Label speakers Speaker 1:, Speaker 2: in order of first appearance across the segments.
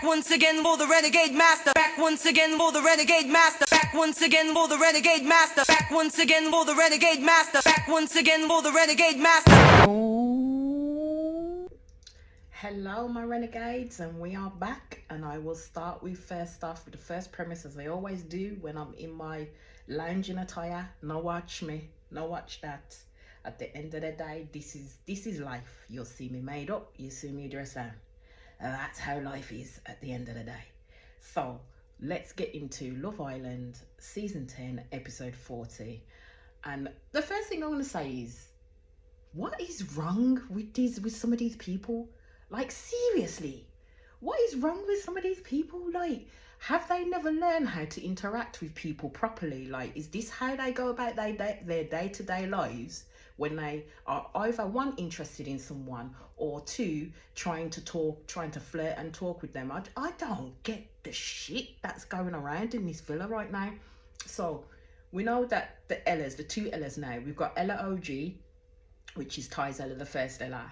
Speaker 1: once again for the renegade master. Back once again for the renegade master. Back once again for the renegade master. Back once again for the renegade master. Back once again for the renegade master.
Speaker 2: Hello my renegades, and we are back, and I will start with first off with the first premise, as I always do when I'm in my lounging attire. No watch me, no watch that. At the end of the day, this is life. You'll see me made up, you see me dress down, and that's how life is at the end of the day. So let's get into Love Island season 10 episode 40. And the first thing I want to say is, what is wrong with some of these people? Like, seriously, what is wrong with some of these people? Like, have they never learned how to interact with people properly? Like, is this how they go about their day-to-day lives when they are either one, interested in someone, or two, trying to flirt and talk with them? I don't get the shit that's going around in this villa right now. So we know that the two Ellas now, we've got Ella OG, which is Ty's Ella, the first Ella.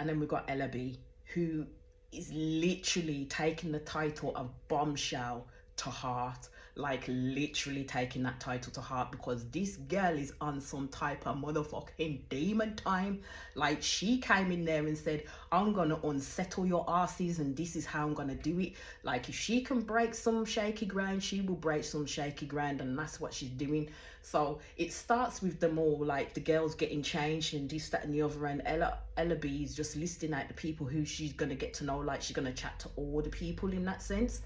Speaker 2: And then we've got Ella B, who is literally taking the title of Bombshell to heart. Like, literally taking that title to heart, because this girl is on some type of motherfucking demon time. Like, she came in there and said, I'm gonna unsettle your asses, and this is how I'm gonna do it. Like, if she can break some shaky ground, she will break some shaky ground, and that's what she's doing. So it starts with them all, like the girls getting changed and this, that and the other, and Ella B is just listing out the people who she's gonna get to know. Like, she's gonna chat to all the people in that sense.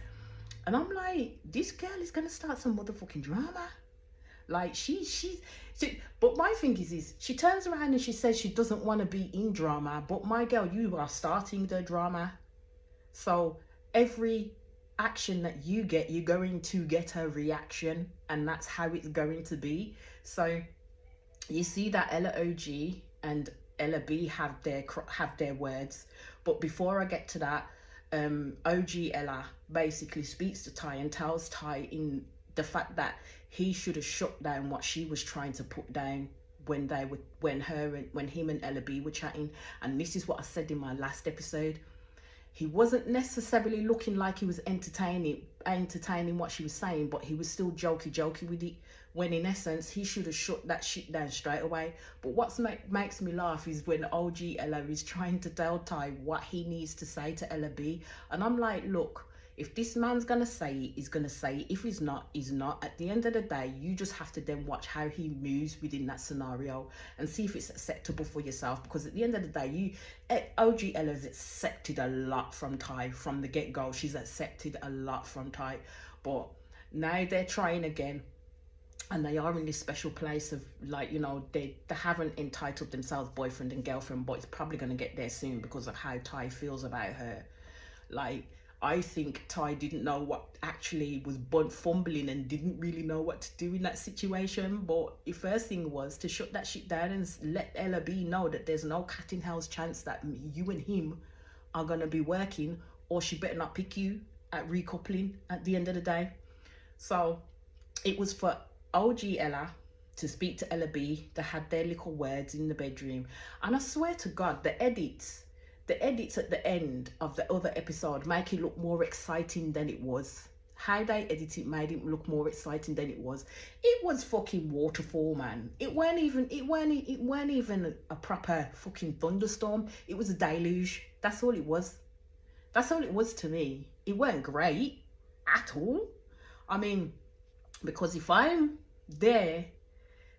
Speaker 2: And I'm like, this girl is gonna start some motherfucking drama. Like, but my thing is she turns around and she says she doesn't want to be in drama. But my girl, you are starting the drama. So every action that you get, you're going to get a reaction, and that's how it's going to be. So you see that Ella OG and Ella B have their words. But before I get to that, OG Ella basically speaks to Ty and tells Ty in the fact that he should have shut down what she was trying to put down when him and Ella B were chatting. And this is what I said in my last episode. He wasn't necessarily looking like he was entertaining what she was saying, but he was still jokey with it, when in essence he should have shut that shit down straight away. But what makes me laugh is when OG Ella is trying to tell Ty what he needs to say to Ella B, and I'm like, look, if this man's gonna say it, he's gonna say it. If he's not, he's not. At the end of the day, you just have to then watch how he moves within that scenario and see if it's acceptable for yourself. Because at the end of the day, OG Ella's accepted a lot from Ty from the get-go. She's accepted a lot from Ty. But now they're trying again. And they are in this special place of, like, you know, they haven't entitled themselves boyfriend and girlfriend, but it's probably going to get there soon because of how Ty feels about her. Like, I think Ty didn't know what actually was fumbling and didn't really know what to do in that situation. But the first thing was to shut that shit down and let Ella B know that there's no cat in hell's chance that you and him are going to be working, or she better not pick you at recoupling at the end of the day. So it was for OG Ella to speak to Ella B. They had their little words in the bedroom. And I swear to God, the edits at the end of the other episode make it look more exciting than it was. How they edited it made it look more exciting than it was. It was fucking waterfall, man. It weren't even a proper fucking thunderstorm. It was a deluge. That's all it was. That's all it was to me. It weren't great at all. I mean, because if I'm there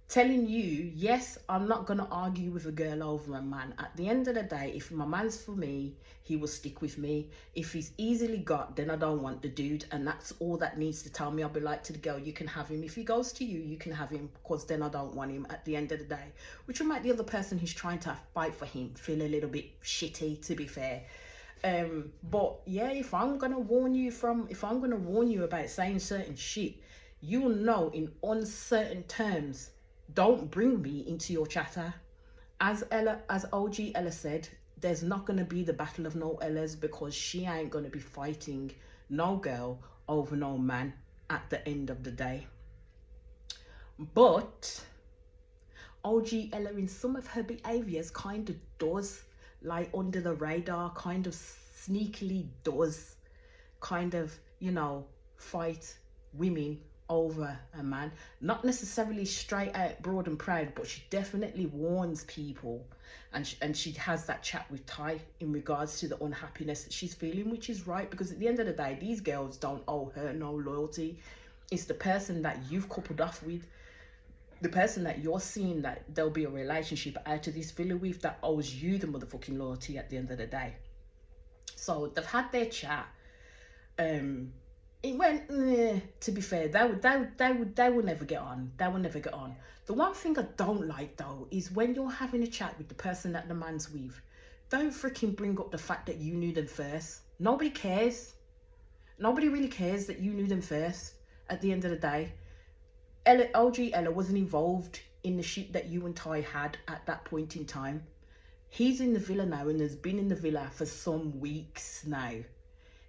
Speaker 2: telling you, yes, I'm not going to argue with a girl over a man. At the end of the day, if my man's for me, he will stick with me. If he's easily got, then I don't want the dude. And that's all that needs to tell me. I'll be like to the girl, you can have him. If he goes to you, you can have him, because then I don't want him at the end of the day. Which will make the other person who's trying to fight for him feel a little bit shitty, to be fair. But yeah, if I'm going to warn you about saying certain shit, you'll know in uncertain terms, don't bring me into your chatter. As OG Ella said, there's not going to be the battle of no Ellas, because she ain't going to be fighting no girl over no man at the end of the day. But OG Ella, in some of her behaviours, kind of does, like, under the radar, kind of sneakily does kind of, you know, fight women over a man. Not necessarily straight out broad and proud, but she definitely warns people, and she has that chat with Ty in regards to the unhappiness that she's feeling, which is right, because at the end of the day, these girls don't owe her no loyalty. It's the person that you've coupled off with, the person that you're seeing that there'll be a relationship out of this villa with, that owes you the motherfucking loyalty at the end of the day. So they've had their chat. It went, to be fair, they will never get on. They will never get on. The one thing I don't like though is when you're having a chat with the person that the man's with, don't freaking bring up the fact that you knew them first. Nobody cares. Nobody really cares that you knew them first at the end of the day. OG Ella wasn't involved in the shit that you and Ty had at that point in time. He's in the villa now and has been in the villa for some weeks now.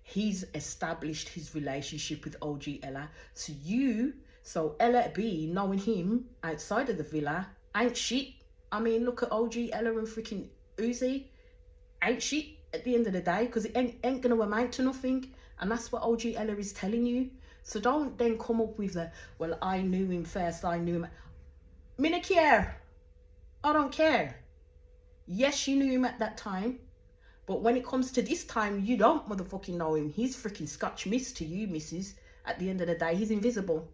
Speaker 2: He's established his relationship with OG Ella. So Ella B, knowing him outside of the villa, ain't shit. I mean, look at OG Ella and freaking Uzi. Ain't shit at the end of the day, because it ain't going to amount to nothing. And that's what OG Ella is telling you. So don't then come up with the, well, I knew him first, I knew him. Me no care. I don't care. Yes, you knew him at that time. But when it comes to this time, you don't motherfucking know him. He's freaking Scotch Miss to you, missus. At the end of the day, he's invisible.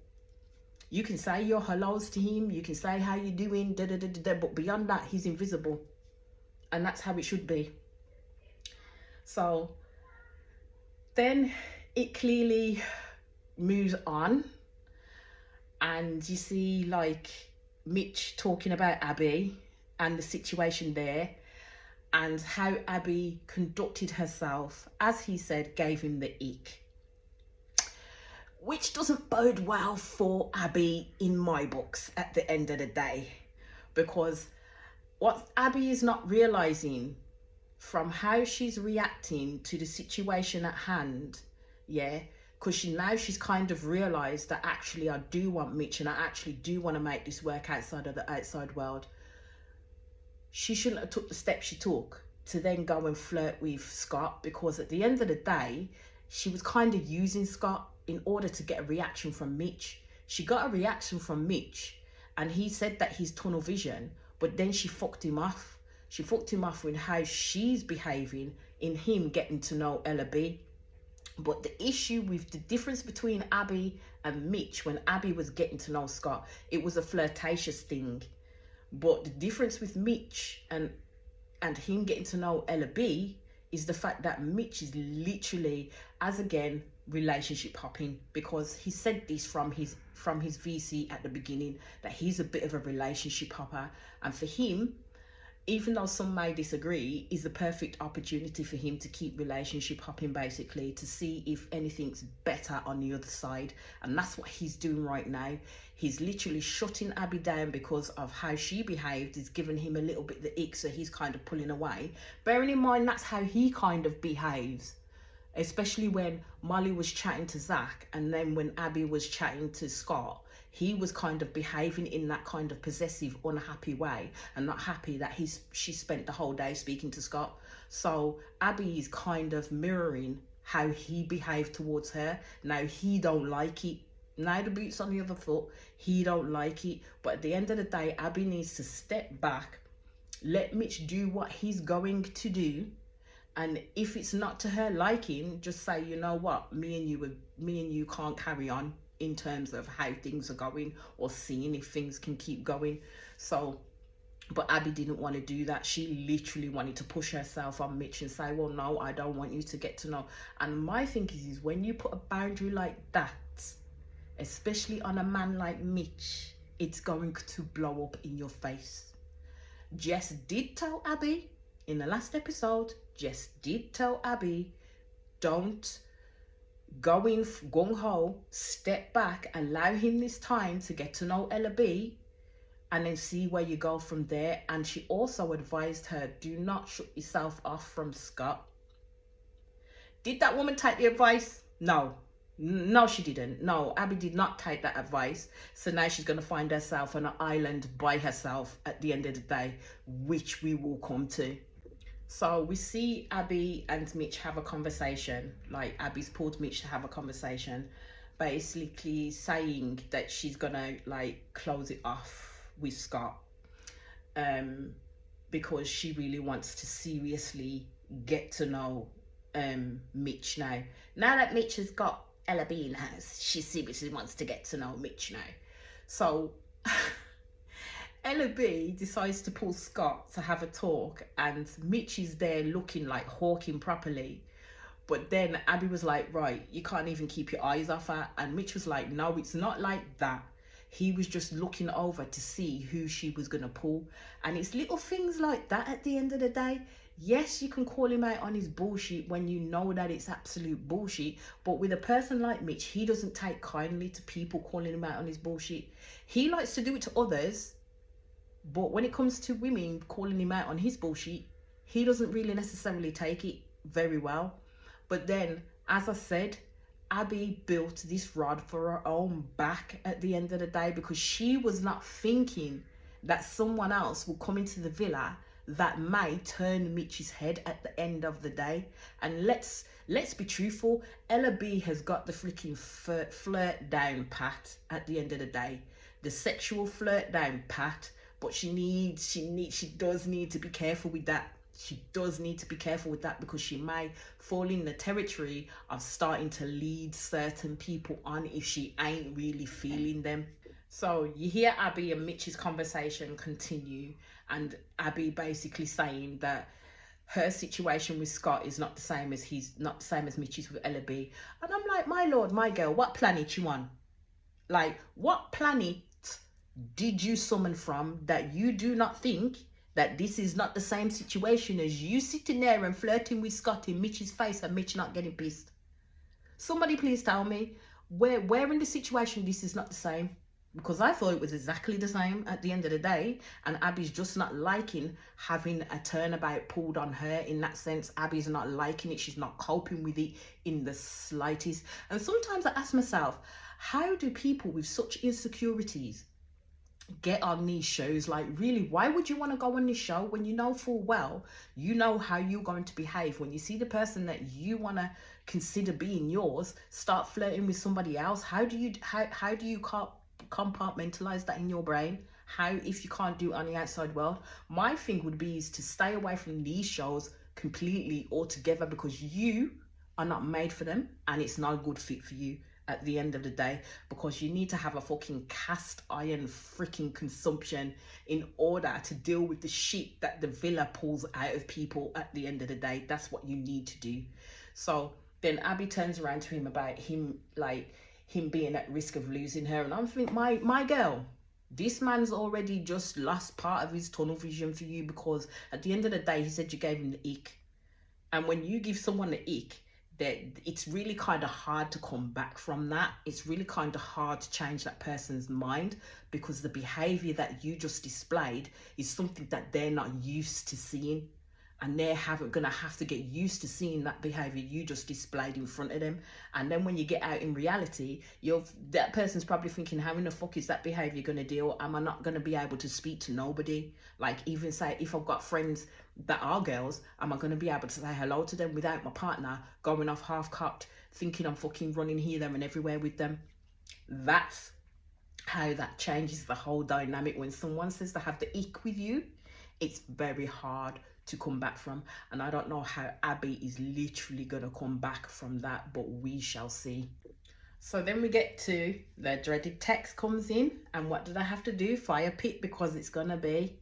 Speaker 2: You can say your hellos to him. You can say how you doing, but beyond that, he's invisible. And that's how it should be. So then it clearly moves on. And you see like Mitch talking about Abby and the situation there, and how Abby conducted herself, as he said, gave him the ick. Which doesn't bode well for Abby in my books at the end of the day. Because what Abby is not realising from how she's reacting to the situation at hand, yeah, because she's kind of realised that actually I do want Mitch and I actually do want to make this work outside of the outside world. She shouldn't have took the steps she took to then go and flirt with Scott, because at the end of the day, she was kind of using Scott in order to get a reaction from Mitch. She got a reaction from Mitch and he said that he's tunnel vision, but then she fucked him off. She fucked him off with how she's behaving in him getting to know Ella B. But the issue with the difference between Abby and Mitch, when Abby was getting to know Scott, it was a flirtatious thing. But the difference with Mitch and him getting to know Ella B is the fact that Mitch is literally, as again, relationship hopping, because he said this from his VC at the beginning, that he's a bit of a relationship hopper, and for him, even though some may disagree, is the perfect opportunity for him to keep relationship hopping, basically, to see if anything's better on the other side. And that's what he's doing right now. He's literally shutting Abby down because of how she behaved. Is giving him a little bit the ick, so he's kind of pulling away. Bearing in mind, that's how he kind of behaves. Especially when Molly was chatting to Zach, and then when Abby was chatting to Scott, he was kind of behaving in that kind of possessive, unhappy way, and not happy that she spent the whole day speaking to Scott. So Abby is kind of mirroring how he behaved towards her. Now he don't like it. Now the boot's on the other foot. He don't like it. But at the end of the day, Abby needs to step back, let Mitch do what he's going to do. And if it's not to her liking, just say, you know what, me and you can't carry on in terms of how things are going, or seeing if things can keep going. So, but Abby didn't want to do that. She literally wanted to push herself on Mitch and say, well, no, I don't want you to get to know. And my thing is when you put a boundary like that, especially on a man like Mitch, it's going to blow up in your face. Jess did tell Abby in the last episode, Jess did tell Abby, don't go in gung-ho, step back, allow him this time to get to know Ella B, and then see where you go from there. And she also advised her, do not shut yourself off from Scott. Did that woman take the advice? No, she didn't. No, Abby did not take that advice. So now she's going to find herself on an island by herself at the end of the day, which we will come to. So we see Abby and Mitch have a conversation. Like Abby's pulled Mitch to have a conversation, basically saying that she's gonna like close it off with Scott, because she really wants to seriously get to know Mitch now. Now that Mitch has got Ella B in the house, she seriously wants to get to know Mitch now. So Ella B decides to pull Scott to have a talk, and Mitch is there looking like hawking properly. But then Abby was like, right, you can't even keep your eyes off her. And Mitch was like, no, it's not like that. He was just looking over to see who she was going to pull. And it's little things like that at the end of the day. Yes, you can call him out on his bullshit when you know that it's absolute bullshit. But with a person like Mitch, he doesn't take kindly to people calling him out on his bullshit. He likes to do it to others. But when it comes to women calling him out on his bullshit, he doesn't really necessarily take it very well. But then, as I said, Abby built this rod for her own back at the end of the day, because she was not thinking that someone else will come into the villa that may turn Mitch's head at the end of the day. And let's be truthful, Ella B has got the freaking flirt down pat at the end of the day. The sexual flirt down pat, but she does need to be careful with that. She does need to be careful with that, because she may fall in the territory of starting to lead certain people on if she ain't really feeling them. So you hear Abby and Mitch's conversation continue, and Abby basically saying that her situation with Scott is not the same as Mitch's with Ella B. And I'm like, my lord, my girl, what planet you on? Like, what planet did you summon from that you do not think that this is not the same situation as you sitting there and flirting with Scott in Mitch's face and Mitch not getting pissed? Somebody please tell me where in the situation this is not the same, because I thought it was exactly the same at the end of the day, and Abby's just not liking having a turnabout pulled on her in that sense. Abby's not liking it. She's not coping with it in the slightest. And sometimes I ask myself, how do people with such insecurities get on these shows? Like, really, why would you want to go on this show when you know full well you know how you're going to behave when you see the person that you want to consider being yours start flirting with somebody else? How do you compartmentalize that in your brain? How, if you can't do it on the outside world? My thing would be is to stay away from these shows completely altogether, because you are not made for them and it's not a good fit for you at the end of the day, because you need to have a fucking cast iron freaking consumption in order to deal with the shit that the villa pulls out of people at the end of the day. That's what you need to do. So then Abby turns around to him about him being at risk of losing her, and I'm thinking, my girl, this man's already just lost part of his tunnel vision for you, because at the end of the day he said you gave him the ick, and when you give someone the ick, that it's really kind of hard to come back from that. It's really kind of hard to change that person's mind, because the behavior that you just displayed is something that they're not used to seeing, and they're gonna have to get used to seeing that behavior you just displayed in front of them. And then when you get out in reality, that person's probably thinking, how in the fuck is that behavior gonna deal? Am I not gonna be able to speak to nobody? Like, even say if I've got friends that are girls, am I gonna be able to say hello to them without my partner going off half-cocked thinking I'm fucking running here, there and everywhere with them? That's how that changes the whole dynamic. When someone says they have the ick with you, it's very hard to come back from. And I don't know how Abby is literally gonna come back from that, but we shall see. So then we get to the dreaded text comes in, and what did I have to do? Fire pit, because it's gonna be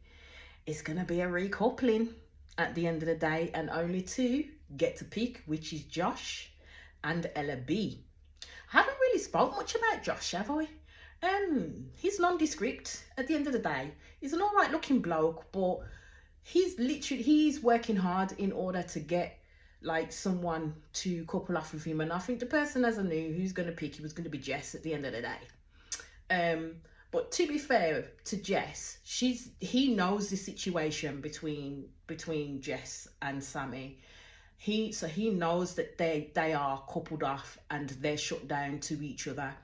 Speaker 2: a recoupling at the end of the day, and only two get to pick, which is Josh and Ella B. I haven't really spoke much about Josh, have I? He's nondescript at the end of the day. He's an all right looking bloke, but he's working hard in order to get like someone to couple off with him. And I think the person, as I knew who's going to pick, it was going to be Jess at the end of the day. But to be fair to Jess, he knows the situation between Jess and Sammy. He knows that they are coupled off and they're shut down to each other.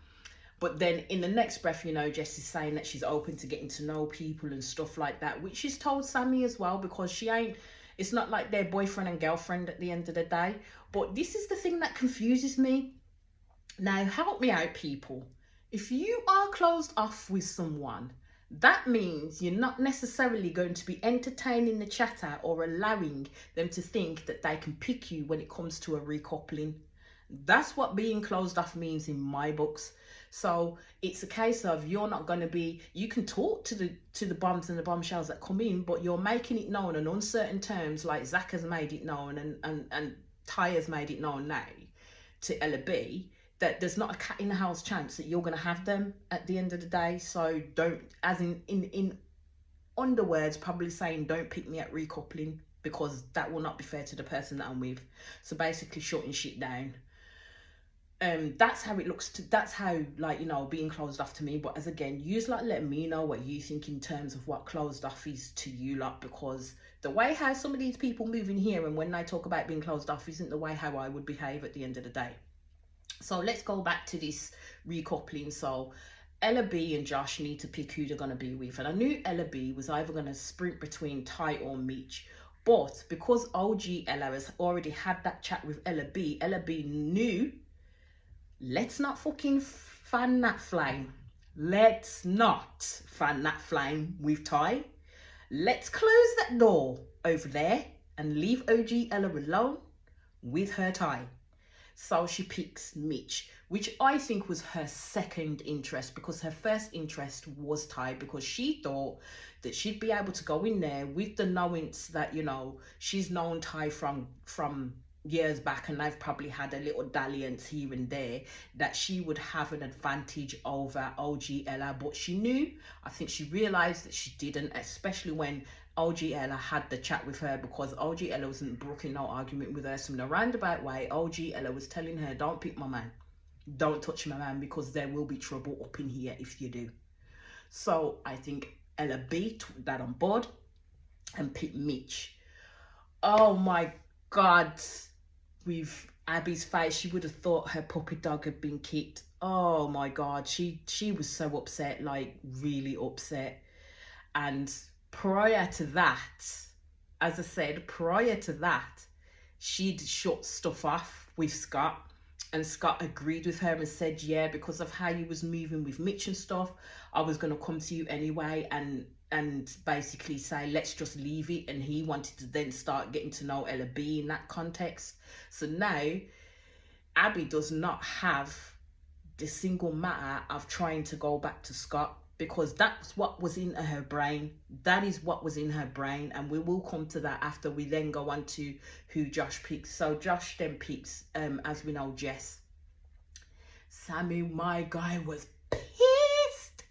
Speaker 2: But then in the next breath, Jess is saying that she's open to getting to know people and stuff like that, which she's told Sammy as well, because she ain't, It's not like they're boyfriend and girlfriend at the end of the day. But this is the thing that confuses me. Now, help me out, people. If you are closed off with someone, that means you're not necessarily going to be entertaining the chatter or allowing them to think that they can pick you when it comes to a recoupling. That's what being closed off means in my books. So it's a case of you're not going to be, you can talk to the bombs and the bombshells that come in, but you're making it known on uncertain terms, like Zach has made it known and Ty has made it known now to Ella B, that there's not a cat in the house chance that you're going to have them at the end of the day. So don't, as in under words, probably saying don't pick me at recoupling, because that will not be fair to the person that I'm with. So basically shutting shit down. That's how it looks to, that's how, like, you know, being closed off to me. But as again, you like letting me know what you think in terms of what closed off is to you lot, because the way how some of these people move in here and when they talk about being closed off isn't the way how I would behave at the end of the day. So let's go back to this recoupling. So Ella B and Josh need to pick who they're going to be with. And I knew Ella B was either going to sprint between Ty or Mitch. But because OG Ella has already had that chat with Ella B knew, let's not fucking fan that flame. Let's not fan that flame with Ty. Let's close that door over there and leave OG Ella alone with her Ty. So she picks Mitch, which I think was her second interest, because her first interest was Ty, because she thought that she'd be able to go in there with the knowings that, you know, she's known Ty from years back and they've probably had a little dalliance here and there, that she would have an advantage over OG Ella. But she knew, I think she realised that she didn't, especially when OG Ella had the chat with her, because OG Ella wasn't brooking no argument with her. So in a roundabout way, OG Ella was telling her, don't pick my man, don't touch my man, because there will be trouble up in here if you do. So I think Ella B took that on board and picked Mitch. Oh my God, with Abby's face, she would have thought her puppy dog had been kicked. Oh my God, she was so upset, like really upset. And prior to that, as I said, prior to that, she'd shut stuff off with Scott, and Scott agreed with her and said, yeah, because of how you was moving with Mitch and stuff, I was going to come to you anyway and basically say, let's just leave it. And he wanted to then start getting to know Ella B in that context. So now Abby does not have the single matter of trying to go back to Scott, because that's what was in her brain. That is what was in her brain. And we will come to that after we then go on to who Josh picks. So Josh then picks, as we know, Jess. Sammy, my guy, was pissed.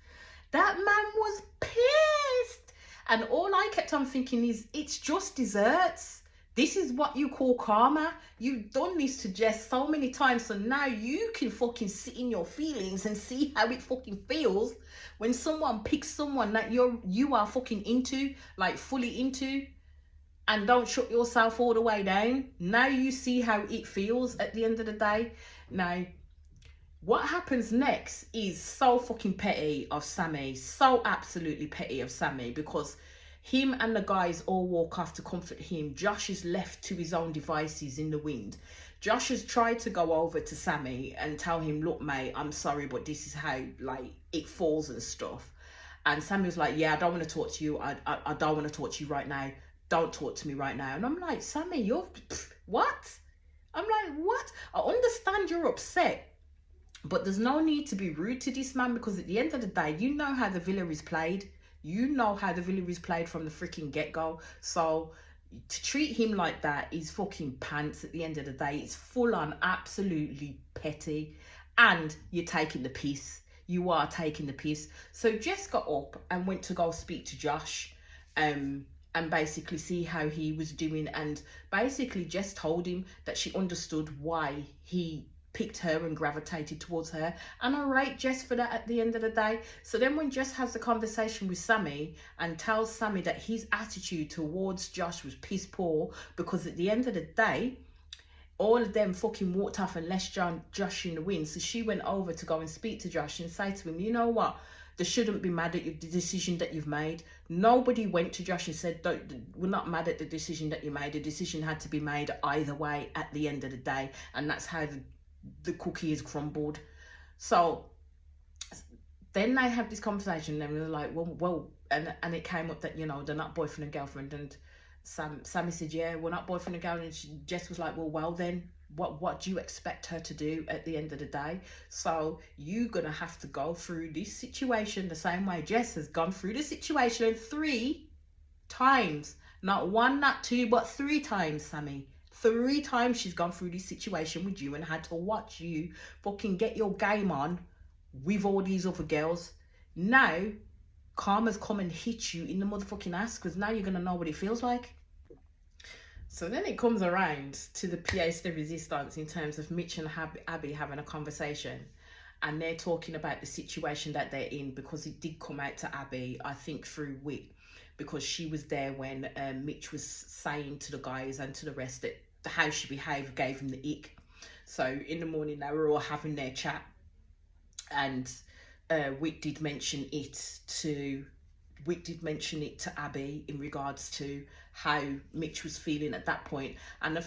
Speaker 2: That man was pissed. And all I kept on thinking is, it's just desserts. This is what you call karma. You've done this to Jess so many times, so now you can fucking sit in your feelings and see how it fucking feels when someone picks someone that you are fucking into, like fully into, and don't shut yourself all the way down. Now you see how it feels at the end of the day. Now, what happens next is so fucking petty of Sammy, so absolutely petty of Sammy, because him and the guys all walk off to comfort him. Josh is left to his own devices in the wind. Josh has tried to go over to Sammy and tell him, look, mate, I'm sorry, but this is how, like, it falls and stuff. And Sammy was like, yeah, I don't want to talk to you. I don't want to talk to you right now. Don't talk to me right now. And I'm like, Sammy, you're, what? I'm like, what? I understand you're upset, but there's no need to be rude to this man, because at the end of the day, you know how the villa is played. You know how the villa is played from the freaking get-go. So to treat him like that is fucking pants at the end of the day. It's full on absolutely petty. And you're taking the piss. You are taking the piss. So Jess got up and went to go speak to Josh and basically see how he was doing. And basically Jess told him that she understood why he picked her and gravitated towards her, and I rate Jess for that at the end of the day. So then when Jess has the conversation with Sammy and tells Sammy that his attitude towards Josh was piss poor, because at the end of the day, all of them fucking walked off and left Josh in the wind. So she went over to go and speak to Josh and say to him, you know what, They shouldn't be mad at you, the decision that you've made. Nobody went to Josh and said, we're not mad at the decision that you made. The decision had to be made either way at the end of the day. And that's how the cookie is crumbled. So then they have this conversation and they're like, well, and it came up that, you know, they're not boyfriend and girlfriend. And Sammy said, yeah, we're not boyfriend and girlfriend. And Jess was like, well then, what do you expect her to do at the end of the day? So you're gonna have to go through this situation the same way Jess has gone through the situation 3 times. Not 1, not 2, but 3 times, Sammy. 3 times she's gone through this situation with you and had to watch you fucking get your game on with all these other girls. Now karma's come and hit you in the motherfucking ass, because now you're gonna know what it feels like. So then it comes around to the pièce de résistance in terms of Mitch and Abby having a conversation, and they're talking about the situation that they're in, because it did come out to Abby, I think through Whit, because she was there when Mitch was saying to the guys and to the rest that how she behaved gave him the ick. So in the morning they were all having their chat, and Whit did mention it to Abby in regards to how Mitch was feeling at that point. And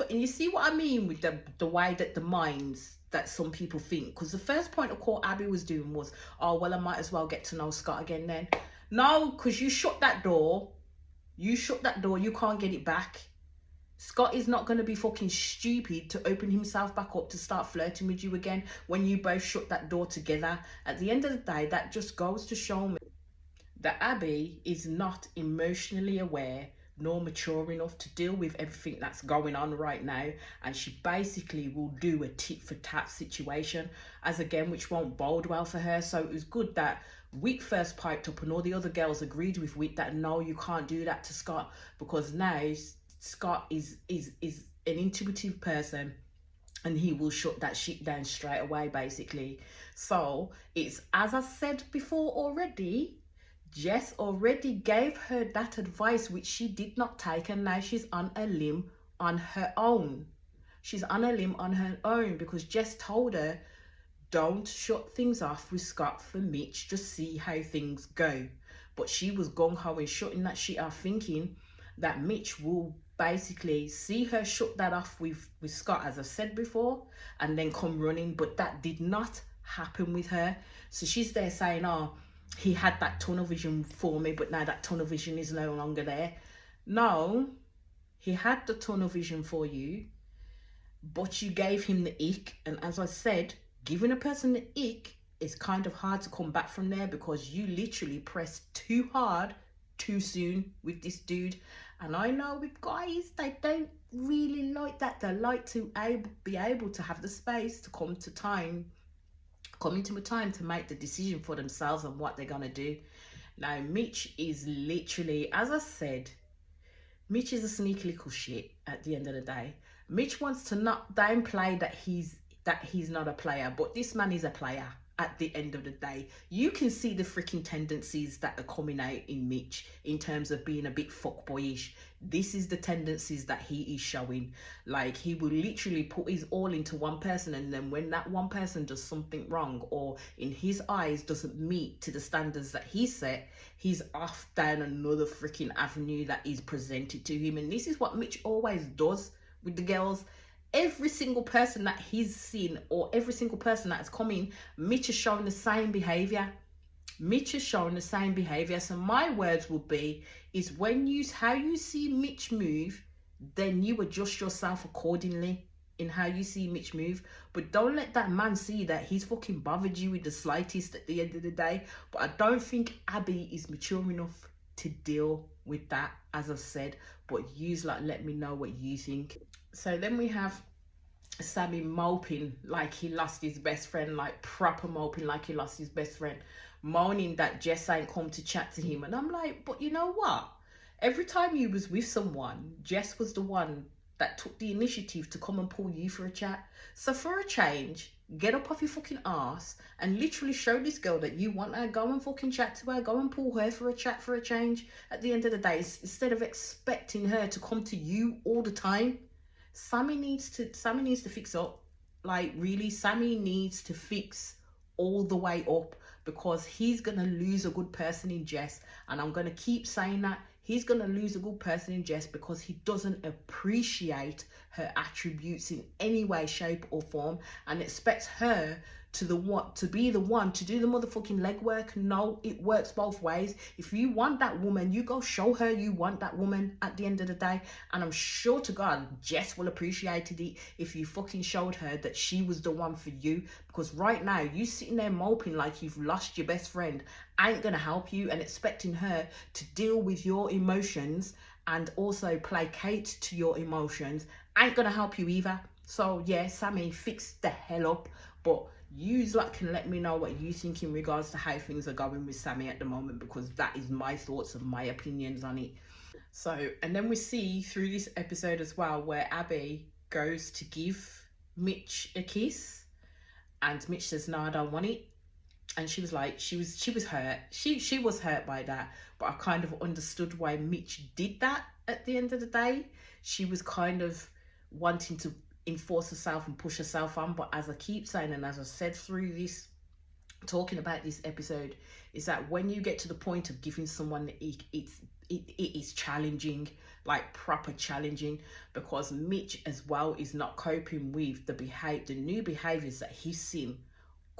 Speaker 2: you see what I mean with the way that the minds that some people think, because the first point of call Abby was doing was, oh well, I might as well get to know Scott again then. No, because you shut that door, you can't get it back. Scott is not going to be fucking stupid to open himself back up to start flirting with you again when you both shut that door together. At the end of the day, that just goes to show me that Abby is not emotionally aware nor mature enough to deal with everything that's going on right now, and she basically will do a tit for tat situation, as again, which won't bode well for her. So it was good that Whit first piped up and all the other girls agreed with Whit that no, you can't do that to Scott, because now Scott is an intuitive person and he will shut that shit down straight away, basically. So it's, as I said before already, Jess already gave her that advice, which she did not take, and now she's on a limb on her own. She's on a limb on her own because Jess told her, don't shut things off with Scott for Mitch, just see how things go. But she was gung-ho and shutting that shit off, thinking that Mitch will basically see her shut that off with Scott, as I said before, and then come running. But that did not happen with her. So she's there saying, oh, he had that tunnel vision for me, but now that tunnel vision is no longer there. No, he had the tunnel vision for you, but you gave him the ick. And as I said, giving a person the ick is kind of hard to come back from there, because you literally pressed too hard too soon with this dude. And I know with guys, they don't really like that. They like to be able to have the space to come into a time to make the decision for themselves and what they're gonna do. Now Mitch is literally, as I said, Mitch is a sneaky little shit at the end of the day. Mitch wants to not downplay that he's not a player, but this man is a player at the end of the day. You can see the freaking tendencies that are coming out in Mitch in terms of being a bit fuckboyish. This is the tendencies that he is showing. Like, he will literally put his all into one person, and then when that one person does something wrong or in his eyes doesn't meet to the standards that he set, he's off down another freaking avenue that is presented to him. And this is what Mitch always does with the girls. Every single person that he's seen, or every single person that has come in, Mitch is showing the same behavior. Mitch is showing the same behavior. So my words would be, is how you see Mitch move, then you adjust yourself accordingly in how you see Mitch move. But don't let that man see that he's fucking bothered you with the slightest at the end of the day. But I don't think Abby is mature enough to deal with that, as I've said. But yous let me know what you think. So then we have Sammy moping like he lost his best friend, like proper moping like he lost his best friend, moaning that Jess ain't come to chat to him. And I'm like, but you know what? Every time you was with someone, Jess was the one that took the initiative to come and pull you for a chat. So for a change, get up off your fucking ass and literally show this girl that you want her. Go and fucking chat to her. Go and pull her for a chat for a change. At the end of the day, instead of expecting her to come to you all the time. Sammy needs to fix up. Like, really, Sammy needs to fix all the way up, because he's going to lose a good person in Jess. And I'm going to keep saying that. He's going to lose a good person in Jess because he doesn't appreciate her attributes in any way, shape or form, and expects her to be the one to do the motherfucking legwork. No, it works both ways. If you want that woman, you go show her you want that woman at the end of the day. And I'm sure to God, Jess will appreciate it if you fucking showed her that she was the one for you. Because right now, you sitting there moping like you've lost your best friend ain't gonna help you, and expecting her to deal with your emotions and also placate to your emotions ain't gonna help you either. So yeah, Sammy, fix the hell up. But you lot can let me know what you think in regards to how things are going with Sammy at the moment, because that is my thoughts and my opinions on it. So, and then we see through this episode as well where Abby goes to give Mitch a kiss, and Mitch says, no, I don't want it. And she was like, she was hurt. She was hurt by that, but I kind of understood why Mitch did that at the end of the day. She was kind of wanting to enforce herself and push herself on. But as I keep saying, and as I said through this, talking about this episode, is that when you get to the point of giving someone, it is challenging, like proper challenging, because Mitch as well is not coping with the new behaviors that he's seen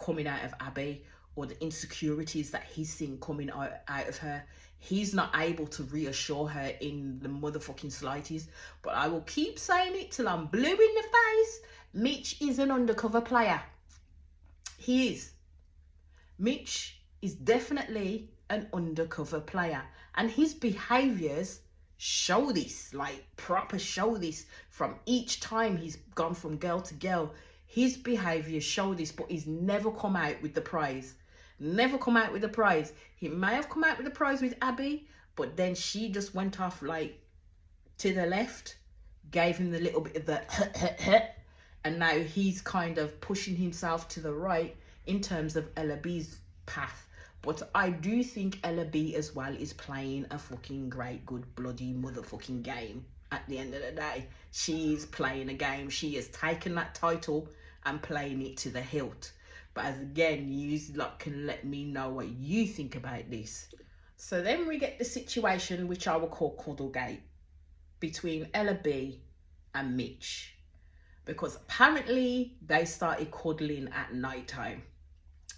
Speaker 2: coming out of Abby, or the insecurities that he's seen coming out of her. He's not able to reassure her in the motherfucking slightest. But I will keep saying it till I'm blue in the face. Mitch is an undercover player. He is. Mitch is definitely an undercover player. And his behaviors show this, like proper show this. From each time he's gone from girl to girl, his behaviours show this, but he's never come out with the prize. Never come out with the prize. He may have come out with the prize with Abby, but then she just went off like to the left, gave him the little bit of the and now he's kind of pushing himself to the right in terms of Ella B's path. But I do think Ella B as well is playing a fucking great, good, bloody motherfucking game. At the end of the day, she's playing a game. She has taken that title and playing it to the hilt. But as again, you lot can let me know what you think about this. So then we get the situation which I will call Cuddlegate between Ella B and Mitch, because apparently they started cuddling at night time.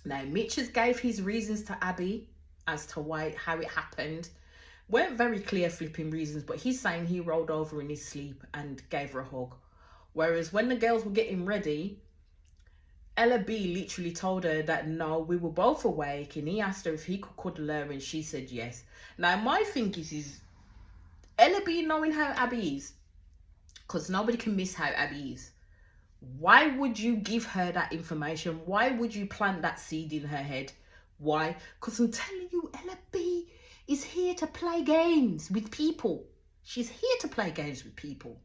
Speaker 2: Now Mitch has gave his reasons to Abby as to how it happened. Weren't very clear flipping reasons, but he's saying he rolled over in his sleep and gave her a hug. Whereas when the girls were getting ready, Ella B literally told her that no, we were both awake, and he asked her if he could cuddle her, and she said yes. Now my thing is Ella B knowing how Abby is, because nobody can miss how Abby is. Why would you give her that information? Why would you plant that seed in her head? Why? Because I'm telling you, Ella B is here to play games with people. She's here to play games with people.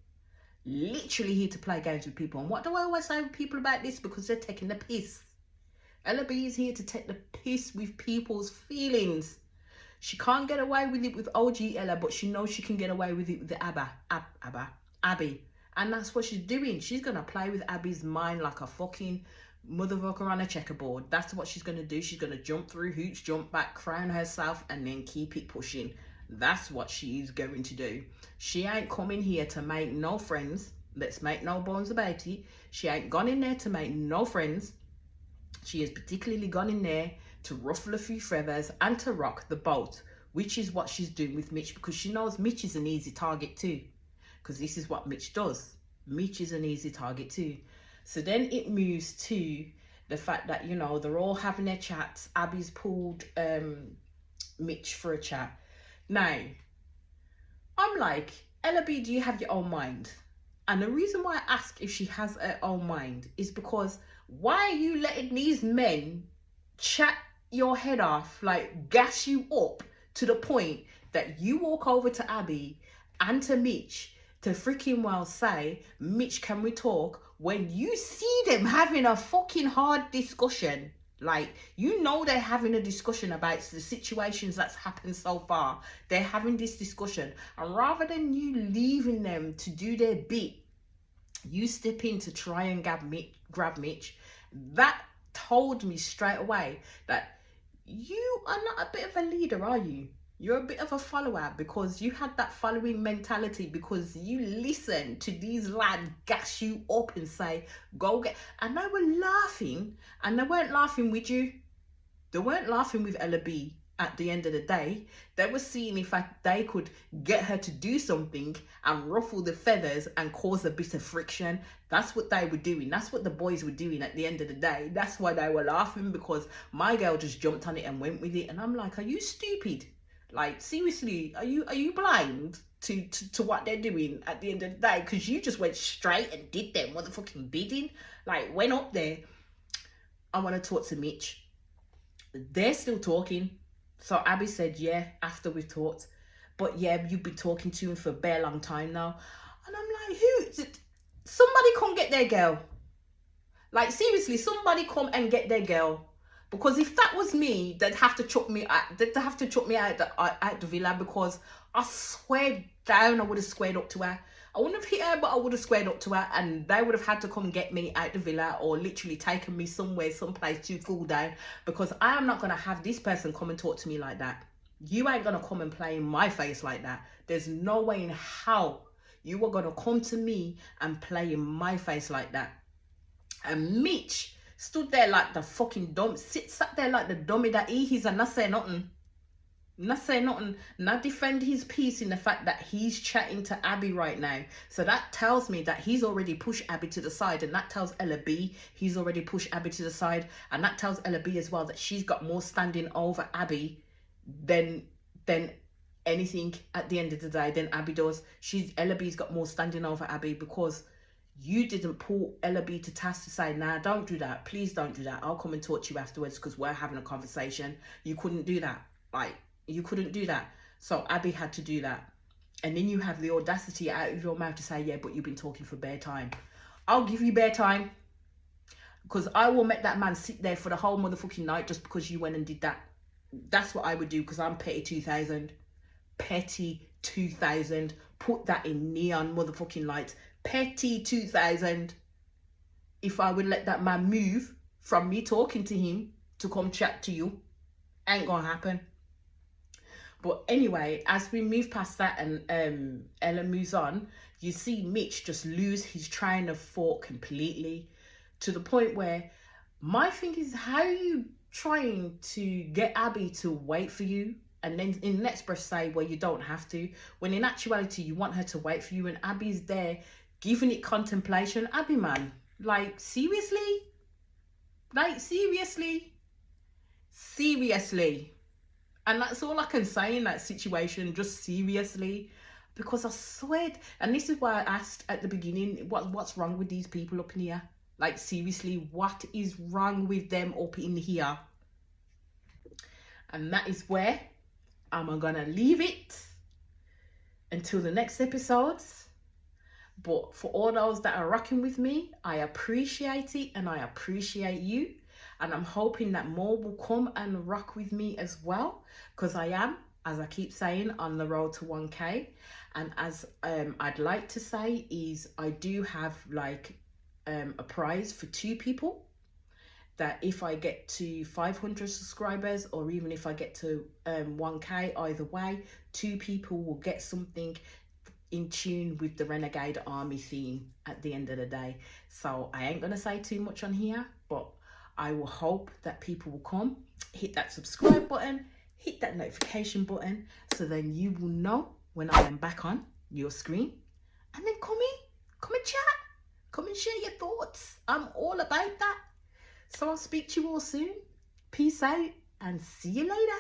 Speaker 2: Literally here to play games with people. And what do I always say with people about this? Because they're taking the piss. Ella B is here to take the piss with people's feelings. She can't get away with it with OG Ella, but she knows she can get away with it with the Abby. And that's what she's doing. She's going to play with Abby's mind like a fucking motherfucker on a checkerboard. That's what she's going to do. She's going to jump through hoops, jump back, crown herself, and then keep it pushing. That's what she's going to do. She ain't coming here to make no friends. Let's make no bones about it. She ain't gone in there to make no friends. She has particularly gone in there to ruffle a few feathers and to rock the boat, which is what she's doing with Mitch, because she knows Mitch is an easy target too. Because this is what Mitch does. Mitch is an easy target too. So then it moves to the fact that, you know, they're all having their chats. Abby's pulled Mitch for a chat. Now, I'm like, Ella B, do you have your own mind? And the reason why I ask if she has her own mind is because why are you letting these men chat your head off, like gas you up to the point that you walk over to Abby and to Mitch to freaking well say, Mitch, can we talk? When you see them having a fucking hard discussion, like, you know, they're having a discussion about the situations that's happened so far. They're having this discussion. And rather than you leaving them to do their bit, you step in to try and grab Mitch. That told me straight away that you are not a bit of a leader, are you? You're a bit of a follower, because you had that following mentality, because you listened to these lads gas you up and say, go get, and they were laughing, and they weren't laughing with you. They weren't laughing with Ella B. At the end of the day, they were seeing if they could get her to do something and ruffle the feathers and cause a bit of friction. That's what they were doing. That's what the boys were doing at the end of the day. That's why they were laughing, because my girl just jumped on it and went with it. And I'm like, are you stupid? Like, seriously, are you blind to what they're doing at the end of the day? Because you just went straight and did their motherfucking bidding. Like, went up there. I want to talk to Mitch. They're still talking. So Abby said, yeah, after we've talked. But yeah, you've been talking to him for a bare long time now. And I'm like, who? Somebody come get their girl. Like, seriously, somebody come and get their girl. Because if that was me, they'd have to chuck me out. They'd have to chuck me out the villa, because I swear down I would have squared up to her. I wouldn't have hit her, but I would have squared up to her, and they would have had to come get me out the villa, or literally taken me somewhere, someplace to cool down, because I am not going to have this person come and talk to me like that. You ain't going to come and play in my face like that. There's no way in hell you are going to come to me and play in my face like that. And Mitch stood there like the fucking dumb, sat there like the dummy that he is, and not say nothing. Not say nothing, not defend his piece in the fact that he's chatting to Abby right now. So that tells me that he's already pushed Abby to the side, and that tells Ella B he's already pushed Abby to the side, and that tells Ella B as well that she's got more standing over Abby than anything at the end of the day than Abby does. Ella B's got more standing over Abby, because you didn't pull Ella B to task to say, nah, don't do that, please don't do that, I'll come and talk to you afterwards because we're having a conversation. You couldn't do that. Like, you couldn't do that. So Abby had to do that. And then you have the audacity out of your mouth to say, yeah, but you've been talking for bare time. I'll give you bare time, because I will make that man sit there for the whole motherfucking night just because you went and did that. That's what I would do, because I'm petty 2000. Petty 2000. Put that in neon motherfucking lights. Petty 2000. If I would let that man move from me talking to him to come chat to you, ain't gonna happen. But anyway, as we move past that and Ella moves on, you see Mitch just lose his train of thought completely, to the point where my thing is, how are you trying to get Abby to wait for you, and then in the next breath say, well, you don't have to, when in actuality you want her to wait for you, and Abby's there giving it contemplation. Abby, man, like, seriously? Like, seriously? Seriously? And that's all I can say in that situation, just seriously. Because I swear, and this is why I asked at the beginning, what's wrong with these people up in here? Like, seriously, what is wrong with them up in here? And that is where I'm gonna leave it until the next episodes. But for all those that are rocking with me, I appreciate it, and I appreciate you. And I'm hoping that more will come and rock with me as well, because I am, as I keep saying, on the road to 1K. And as I'd like to say is, I do have like a prize for 2 people, that if I get to 500 subscribers, or even if I get to 1K, either way, 2 people will get something in tune with the Renegade Army theme at the end of the day. So I ain't gonna say too much on here, but I will hope that people will come, hit that subscribe button, hit that notification button, so then you will know when I am back on your screen. And then come and chat, come and share your thoughts. I'm all about that. So I'll speak to you all soon. Peace out and see you later.